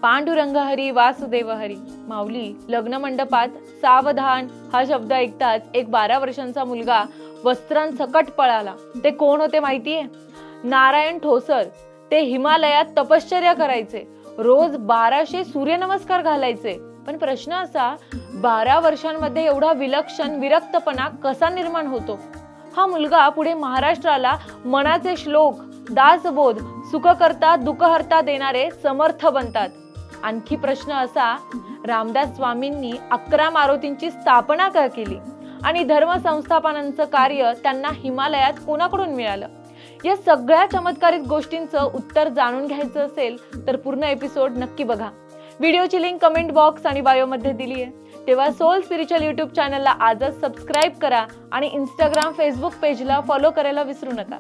पांडुरंग हरी वासुदेव हरी. माऊली, लग्न मंडपात सावधान हा शब्द ऐकताच एक 12 वर्षांचा मुलगा वस्त्रांसकट पळाला. ते कोण होते माहितीये? नारायण ठोसर. ते हिमालयात तपश्चर्या करायचे, रोज 1200 सूर्यनमस्कार घालायचे. पण प्रश्न असा, 12 वर्षांमध्ये एवढा विलक्षण विरक्तपणा कसा निर्माण होतो? हा मुलगा पुढे महाराष्ट्राला मनाचे श्लोक, दासबोध, सुखकर्ता दुःखहर्ता देणारे समर्थ बनतात. आणखी प्रश्न असा, रामदास स्वामींनी 11 मारुतींची स्थापना का केली आणि धर्म संस्थापनांचं कार्य त्यांना हिमालयात कोणाकडून मिळालं? या सगळ्या चमत्कारिक गोष्टींचं उत्तर जाणून घ्यायचं असेल तर पूर्ण एपिसोड नक्की बघा. व्हिडिओची लिंक कमेंट बॉक्स आणि बायो मध्ये दिली आहे. तेव्हा सोल स्पिरिच्युअल यूट्यूब चॅनलला आजच सबस्क्राईब करा आणि इंस्टाग्राम फेसबुक पेजला फॉलो करायला विसरू नका.